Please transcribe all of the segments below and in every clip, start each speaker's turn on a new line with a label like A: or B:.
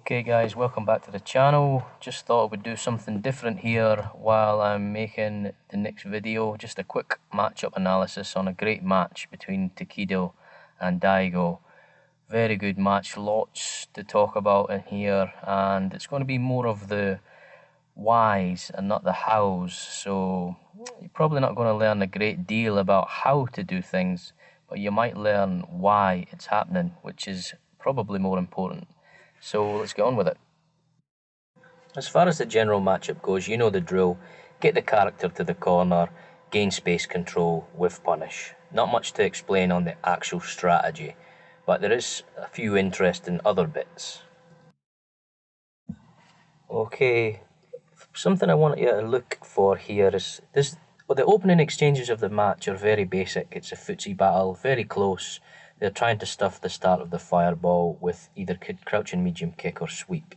A: Okay guys, welcome back to the channel. Just thought I would do something different here while I'm making the next video. Just a quick matchup analysis on a great match between Tokido and Daigo. Very good match, lots to talk about in here, and it's going to be more of the whys and not the hows. So you're probably not going to learn a great deal about how to do things, but you might learn why it's happening, which is probably more important. So let's get on with it. As far as the general matchup goes, you know the drill. Get the character to the corner, gain space control, whiff punish. Not much to explain on the actual strategy, but there is a few interesting other bits. Okay, something I want you to look for here is this. Well, the opening exchanges of the match are very basic. It's a footsie battle, very close. They're trying to stuff the start of the fireball with either crouching medium kick or sweep.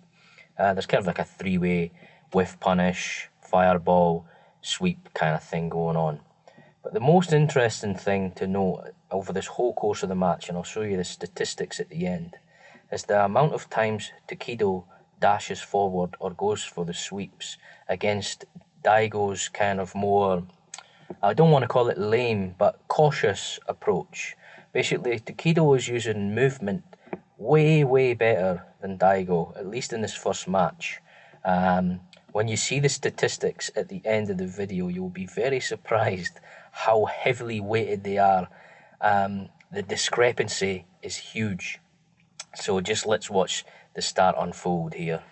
A: There's kind of like a three-way whiff punish, fireball, sweep kind of thing going on. But the most interesting thing to note over this whole course of the match, and I'll show you the statistics at the end, is the amount of times Tokido dashes forward or goes for the sweeps against Daigo's kind of more, I don't want to call it lame, but cautious approach. Basically, Tokido is using movement way better than Daigo, at least in this first match. When you see the statistics at the end of the video, you'll be very surprised how heavily weighted they are. The discrepancy is huge. So just let's watch the start unfold here.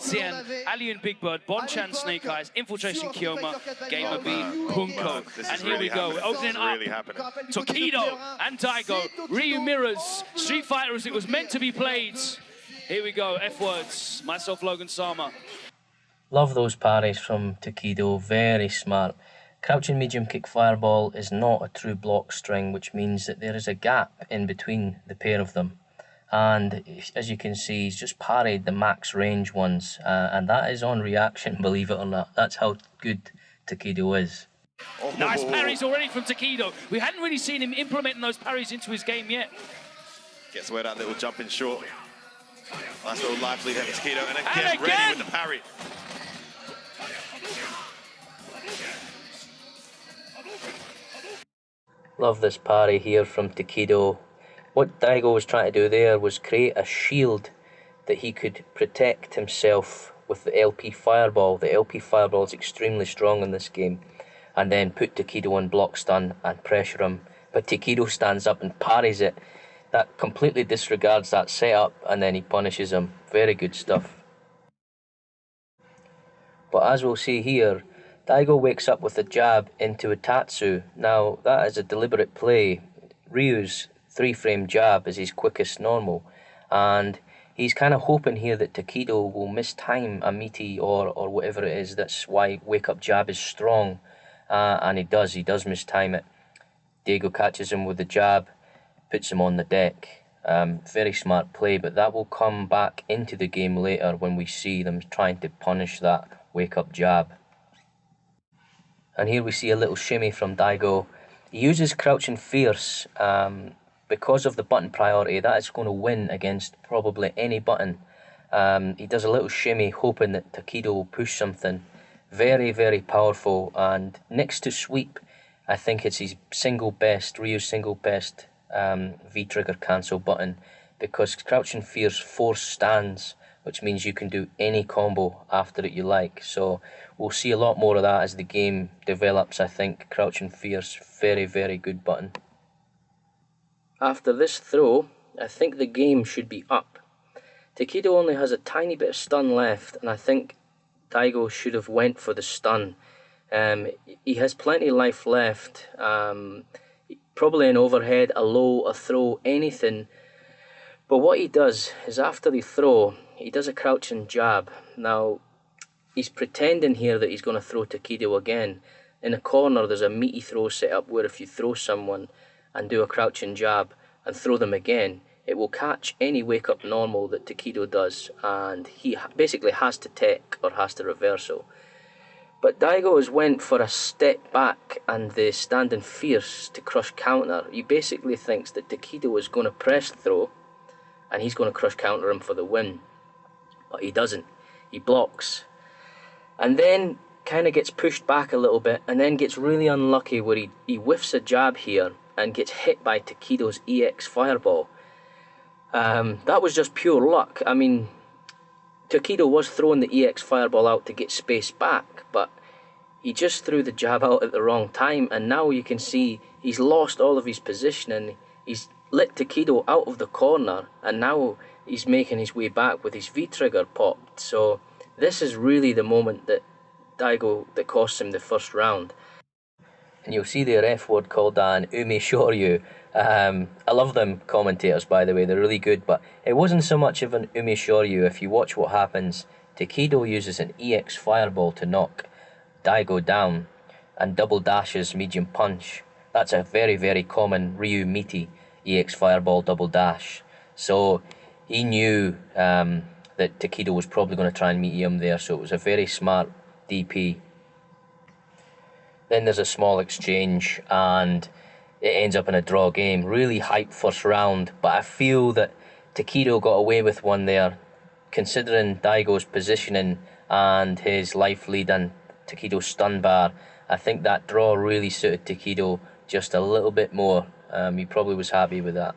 B: Tien, Alien Big Bird, Bonchan Snake Eyes, Infiltration Kyoma, Gamer B, Punko. And here we go, opening up, Tokido and Daigo, Ryu Mirrors, Street Fighter as it was meant to be played. Here we go, F words, myself, Logan Sama.
A: Love those parries from Tokido, very smart. Crouching medium kick fireball is not a true block string, which means that there is a gap in between the pair of them. And as you can see, he's just parried the max range ones, and that is on reaction, believe it or not. That's how good Tokido is.
B: Oh. Nice parries already from Tokido. We hadn't really seen him implementing those parries into his game yet.
C: Gets away that little jump in short. Nice little life lead from Tokido, and again ready with the parry.
A: Love this parry here from Tokido. What Daigo was trying to do there was create a shield that he could protect himself with the LP Fireball. The LP Fireball is extremely strong in this game. And then put Tokido on block stun and pressure him. But Tokido stands up and parries it. That completely disregards that setup, and then he punishes him. Very good stuff. But as we'll see here, Daigo wakes up with a jab into a Tatsu. Now, that is a deliberate play. Ryu's 3-frame jab is his quickest normal, and he's kind of hoping here that Tokido will mistime a meaty or whatever it is. That's why wake up jab is strong, and he does mistime it. Daigo catches him with the jab, puts him on the deck. Very smart play, but that will come back into the game later when we see them trying to punish that wake up jab. And here we see a little shimmy from Daigo. He uses crouching fierce. Because of the button priority, that is going to win against probably any button. He does a little shimmy, hoping that Tokido will push something. Very powerful, and next to sweep, I think it's his Ryu's single best V-trigger cancel button, because crouching fierce force stands, which means you can do any combo after it you like. So we'll see a lot more of that as the game develops. I think crouching fierce, very good button. After this throw, I think the game should be up. Tokido only has a tiny bit of stun left, and I think Daigo should have went for the stun. He has plenty of life left, probably an overhead, a low, a throw, anything. But what he does is after the throw, he does a crouching jab. Now, he's pretending here that he's going to throw Tokido again. In a corner, there's a meaty throw set up where if you throw someone and do a crouching jab and throw them again, it will catch any wake up normal that Tokido does, and he basically has to tech or has to reversal. But Daigo has went for a step back and the standing fierce to crush counter. He basically thinks that Tokido is going to press throw and he's going to crush counter him for the win. But he doesn't. He blocks. And then kind of gets pushed back a little bit, and then gets really unlucky where he whiffs a jab here and gets hit by Tokido's EX fireball. That was just pure luck. I mean, Tokido was throwing the EX fireball out to get space back, but he just threw the jab out at the wrong time, and now you can see he's lost all of his positioning. He's lit Tokido out of the corner, and now he's making his way back with his V-trigger popped. So this is really the moment that costs him the first round. And you'll see the ref word called an Umi Shoryu. I love them commentators, by the way, they're really good, but it wasn't so much of an Umi Shoryu. If you watch what happens, Tokido uses an EX fireball to knock Daigo down and double dashes medium punch. That's a very, very common Ryu Miti EX fireball double dash. So he knew that Tokido was probably going to try and meet him there, so it was a very smart DP. Then there's a small exchange and it ends up in a draw game. Really hyped first round, but I feel that Tokido got away with one there, considering Daigo's positioning and his life lead and Tokido's stun bar. I think that draw really suited Tokido just a little bit more. He probably was happy with that.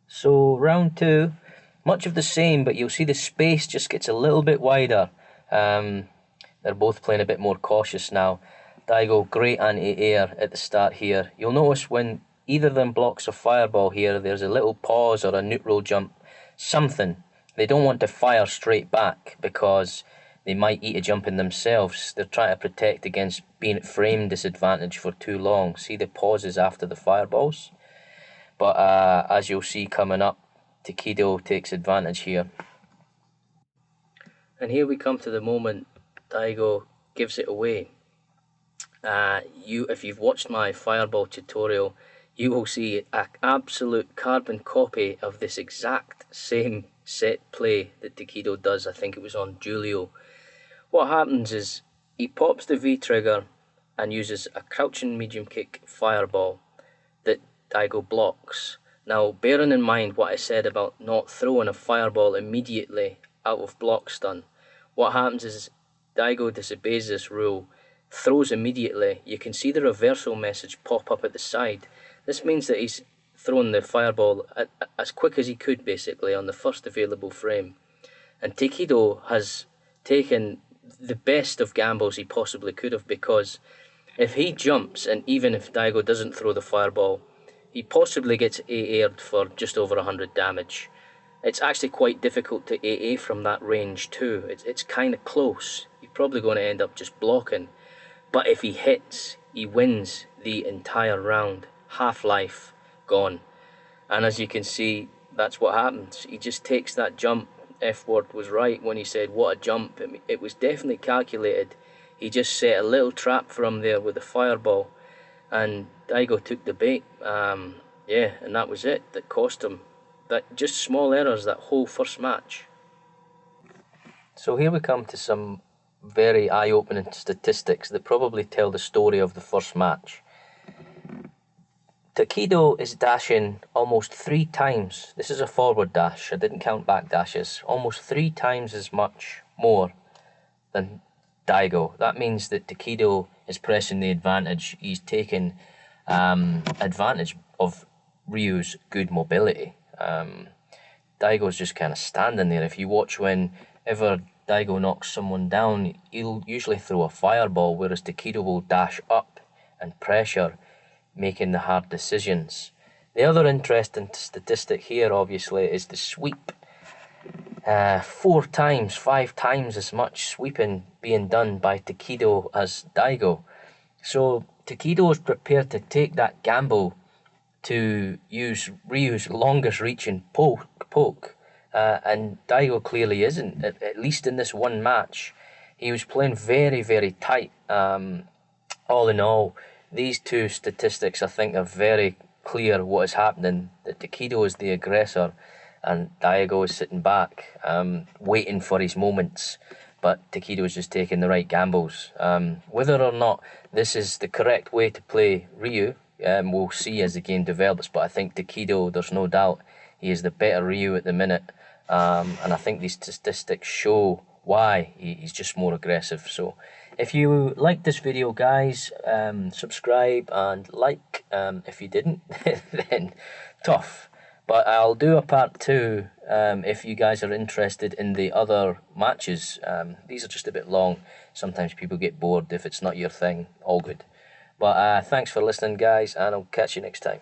A: So round 2, much of the same, but you'll see the space just gets a little bit wider. They're both playing a bit more cautious now. Daigo, great anti-air at the start here. You'll notice when either of them blocks a fireball here, there's a little pause or a neutral jump, something. They don't want to fire straight back because they might eat a jump in themselves. They're trying to protect against being at frame disadvantage for too long. See the pauses after the fireballs? But as you'll see coming up, Tokido takes advantage here. And here we come to the moment Daigo gives it away. If you've watched my fireball tutorial, you will see an absolute carbon copy of this exact same set play that Tokido does. I think it was on Julio. What happens is he pops the V trigger and uses a crouching medium kick fireball that Daigo blocks. Now, bearing in mind what I said about not throwing a fireball immediately out of block stun, what happens is Daigo disobeys this rule, throws immediately. You can see the reversal message pop up at the side. This means that he's thrown the fireball as quick as he could, basically, on the first available frame. And Tokido has taken the best of gambles he possibly could have, because if he jumps, and even if Daigo doesn't throw the fireball, he possibly gets AA'd for just over 100 damage. It's actually quite difficult to AA from that range too. It's kind of close. You're probably going to end up just blocking. But if he hits, he wins the entire round. Half-life gone. And as you can see, that's what happens. He just takes that jump. F-word was right when he said, what a jump. It was definitely calculated. He just set a little trap for him there with the fireball. And Daigo took the bait. And that was it. That cost him. That just small errors that whole first match. So here we come to some very eye-opening statistics that probably tell the story of the first match. Tokido is dashing almost 3 times. This is a forward dash. I didn't count back dashes. Almost 3 times as much more than Daigo. That means that Tokido is pressing the advantage. He's taking advantage of Ryu's good mobility. Daigo's just kind of standing there. If you watch whenever Daigo knocks someone down, he'll usually throw a fireball, whereas Tokido will dash up and pressure, making the hard decisions. The other interesting statistic here, obviously, is the sweep. 4 times, 5 times as much sweeping being done by Tokido as Daigo. So Tokido is prepared to take that gamble to use Ryu's longest reaching poke. And Daigo clearly isn't, at least in this one match. He was playing very, very tight. All in all, these two statistics, I think, are very clear what is happening. That Tokido is the aggressor and Daigo is sitting back, waiting for his moments. But Tokido is just taking the right gambles. Whether or not this is the correct way to play Ryu, we'll see as the game develops. But I think Tokido, there's no doubt, He is the better Ryu at the minute, and I think these statistics show why he's just more aggressive. So if you liked this video, guys, subscribe and like. If you didn't, then tough. But I'll do a part 2 if you guys are interested in the other matches. These are just a bit long. Sometimes people get bored if it's not your thing. All good. But thanks for listening, guys, and I'll catch you next time.